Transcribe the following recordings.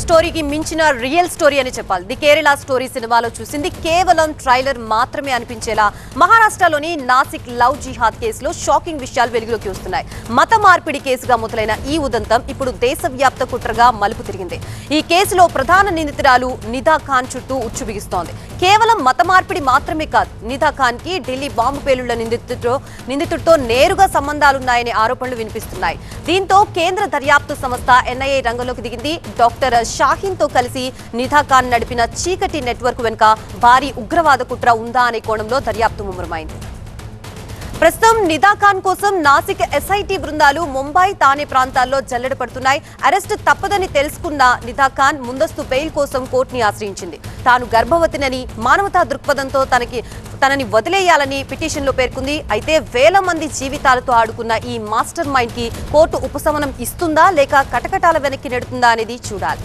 స్టోరీకి మించిన real story అని చెప్పాలి. ది కేరళ స్టోరీ సినిమాలో చూసింది కేవలం ట్రైలర్ మాత్రమే అనిపించేలా మహారాష్ట్రలోని నాసిక్ లవ్ జిహాద్ కేసులో షాకింగ్ విషయాలు వెలుగులోకి వస్తున్నాయి. మత మార్పిడి కేసుగా మొదలైన ఈ ఉదంతం ఇప్పుడు దేశవ్యాప్త కుట్రగా మలుపు తిరిగింది. ఈ కేసులో ప్రధాన నిందితురాలు నిదా ఖాన్ చుట్టూ ఉచ్చుబిగిస్తోంది. కేవలం మత మార్పిడి మాత్రమే కాదు, నిదా ఖాన్ కి ఢిల్లీ బాంబు పేలుళ్ల నిందితుడితో నేరుగా సంబంధాలున్నాయనే ఆరోపణలు వినిపిస్తున్నాయి. దీంతో కేంద్ర దర్యాప్తు సంస్థ ఎన్ఐఏ రంగంలోకి దిగింది. డాక్టర్ షాహీన్ తో కలిసి నిదా ఖాన్ నడిపిన చీకటి నెట్వర్క్ వెనుక భారీ ఉగ్రవాద కుట్ర ఉందా అనే కోణంలో దర్యాప్తు ముమ్మరమైంది. ప్రస్తుతం నిదా ఖాన్ కోసం నాసిక్ ఎస్ఐటి బృందాలు ముంబై, తానే ప్రాంతాల్లో జల్లెడ పడుతున్నాయి. అరెస్టు తప్పదని తెలుసుకున్న నిదా ఖాన్ ముందస్తు బెయిల్ కోసం కోర్టుని ఆశ్రయించింది. తాను గర్భవతినని, మానవతా దృక్పథంతో తనని వదిలేయాలని పిటిషన్లో పేర్కొంది. అయితే వేల మంది జీవితాలతో ఆడుకున్న ఈ మాస్టర్ మైండ్ కి కోర్టు ఉపశమనం ఇస్తుందా లేక కటకటాల వెనక్కి నెడుతుందా అనేది చూడాలి.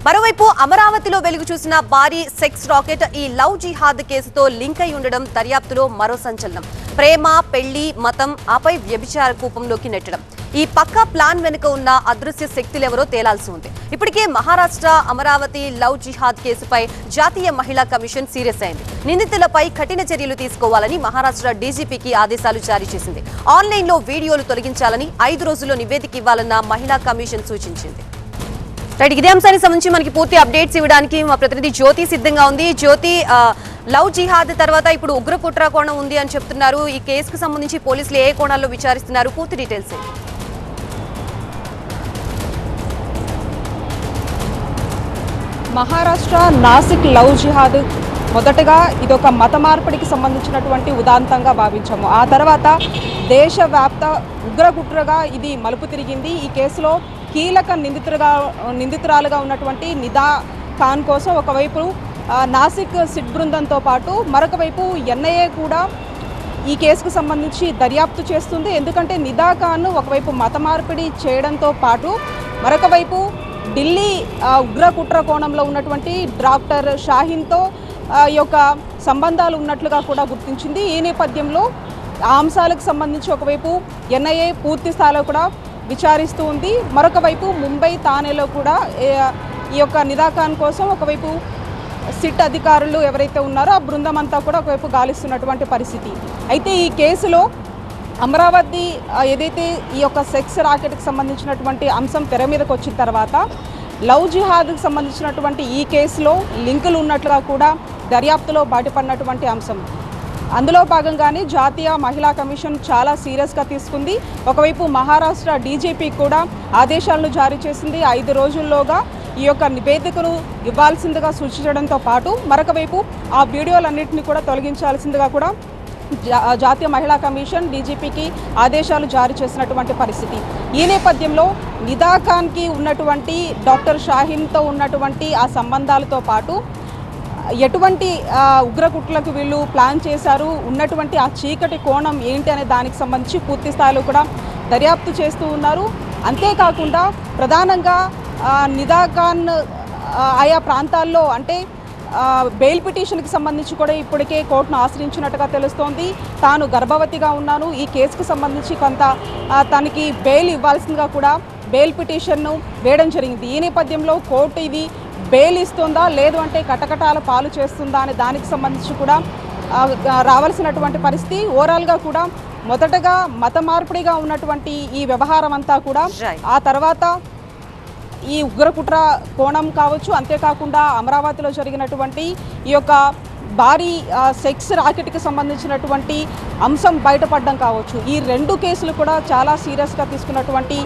మరోవైపు అమరావతిలో వెలుగు చూసిన భారీ సెక్స్ రాకెట్ ఈ లవ్ జిహాద్ కేసుతో లింక్ అయి ఉండడం దర్యాప్తులో మరో సంచలనం. ప్రేమ, పెళ్లి, మతం, ఆపై వ్యభిచార కూపంలోకి నెట్టడం. ఈ పక్కా ప్లాన్ వెనుక ఉన్న అదృశ్య శక్తులెవరో తేలాల్సి ఉంది. ఇప్పటికే మహారాష్ట్ర అమరావతి లవ్ జిహాద్ కేసుపై జాతీయ మహిళా కమిషన్ సీరియస్ అయింది. నిందితులపై కఠిన చర్యలు తీసుకోవాలని మహారాష్ట్ర డీజీపీకి ఆదేశాలు జారీ చేసింది. ఆన్లైన్లో వీడియోలు తొలగించాలని, 5 రోజుల్లో నివేదిక ఇవ్వాలన్న మహిళా కమిషన్ సూచించింది. ఇదే అంశానికి సంబంధించి మనకి పూర్తి అప్డేట్స్ ఇవ్వడానికి మా ప్రతినిధి జ్యోతి సిద్ధంగా ఉంది. జ్యోతి, లవ్ జిహాద్ తర్వాత ఇప్పుడు ఉగ్ర కుట్ర కోణం ఉంది అని చెప్తున్నారు. ఈ కేసుకు సంబంధించి పోలీసులు ఏ కోణాల్లో విచారిస్తున్నారు? పూర్తి డీటెయిల్స్. మహారాష్ట్ర నాసిక్ లవ్ జిహాద్ మొదటగా ఇదొక మత మార్పిడికి సంబంధించినటువంటి ఉదాంతంగా భావించాము. ఆ తర్వాత దేశవ్యాప్త ఉగ్రకుట్రగా ఇది మలుపు తిరిగింది. ఈ కేసులో కీలక నిందితురాలుగా ఉన్నటువంటి నిదా ఖాన్ కోసం ఒకవైపు నాసిక్ సిట్ బృందంతో పాటు మరొక వైపు ఎన్ఐఏ కూడా ఈ కేసుకు సంబంధించి దర్యాప్తు చేస్తుంది. ఎందుకంటే నిదా ఖాన్ ఒకవైపు మత మార్పిడి చేయడంతో పాటు మరొక వైపు ఢిల్లీ ఉగ్రకుట్ర కోణంలో ఉన్నటువంటి డాక్టర్ షాహీన్తో ఈ యొక్క సంబంధాలు ఉన్నట్లుగా కూడా గుర్తించింది. ఈ నేపథ్యంలో ఆ అంశాలకు సంబంధించి ఒకవైపు ఎన్ఐఏ పూర్తి స్థాయిలో కూడా విచారిస్తూ ఉంది. మరొక వైపు ముంబై, తానేలో కూడా ఈ యొక్క నిదా ఖాన్ కోసం ఒకవైపు సిట్ అధికారులు ఎవరైతే ఉన్నారో ఆ బృందం అంతా కూడా ఒకవైపు గాలిస్తున్నటువంటి పరిస్థితి. అయితే ఈ కేసులో అమరావతి ఏదైతే ఈ యొక్క సెక్స్ రాకెట్కి సంబంధించినటువంటి అంశం తెర మీదకి వచ్చిన తర్వాత లవ్ జిహాద్కి సంబంధించినటువంటి ఈ కేసులో లింకులు ఉన్నట్లుగా కూడా దర్యాప్తులో బయటపడినటువంటి అంశం. అందులో భాగంగానే జాతీయ మహిళా కమిషన్ చాలా సీరియస్గా తీసుకుంది. ఒకవైపు మహారాష్ట్ర డీజీపీ కూడా ఆదేశాలను జారీ చేసింది. 5 రోజుల్లోగా ఈ యొక్క నివేదికను ఇవ్వాల్సిందిగా సూచించడంతో పాటు మరొక వైపు ఆ వీడియోలన్నింటినీ కూడా తొలగించాల్సిందిగా కూడా జాతీయ మహిళా కమిషన్ డీజీపీకి ఆదేశాలు జారీ చేసినటువంటి పరిస్థితి. ఈ నేపథ్యంలో నిదా ఖాన్కి ఉన్నటువంటి డాక్టర్ షాహీన్తో ఉన్నటువంటి ఆ సంబంధాలతో పాటు ఎటువంటి ఉగ్రకుట్లకు వీళ్ళు ప్లాన్ చేశారు, ఉన్నటువంటి ఆ చీకటి కోణం ఏంటి అనే దానికి సంబంధించి పూర్తి స్థాయిలో కూడా దర్యాప్తు చేస్తూ ఉన్నారు. అంతేకాకుండా ప్రధానంగా నిదా ఖాన్ ఆయా ప్రాంతాల్లో అంటే బెయిల్ పిటిషన్కి సంబంధించి కూడా ఇప్పటికే కోర్టును ఆశ్రయించినట్టుగా తెలుస్తోంది. తాను గర్భవతిగా ఉన్నాను, ఈ కేసుకు సంబంధించి కొంత తనకి బెయిల్ ఇవ్వాల్సిందిగా కూడా బెయిల్ పిటిషన్ను వేయడం జరిగింది. ఈ నేపథ్యంలో కోర్టు ఇది బెయిల్ ఇస్తుందా లేదు అంటే కటకటాల పాలు చేస్తుందా అనే దానికి సంబంధించి కూడా రావాల్సినటువంటి పరిస్థితి. ఓవరాల్గా కూడా మొదటగా మత మార్పిడిగా ఉన్నటువంటి ఈ వ్యవహారం అంతా కూడా ఆ తర్వాత ఈ ఉగ్రకుట్ర కోణం కావచ్చు, అంతేకాకుండా అమరావతిలో జరిగినటువంటి ఈ యొక్క భారీ సెక్స్ రాకెట్కి సంబంధించినటువంటి అంశం బయటపడడం కావచ్చు. ఈ 2 కేసులు కూడా చాలా సీరియస్గా తీసుకున్నటువంటి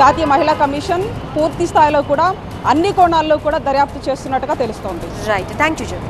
జాతీయ మహిళా కమిషన్ పూర్తి స్థాయిలో కూడా అన్ని కోణాల్లో కూడా దర్యాప్తు చేస్తున్నట్టుగా తెలుస్తోంది. Right, thank you.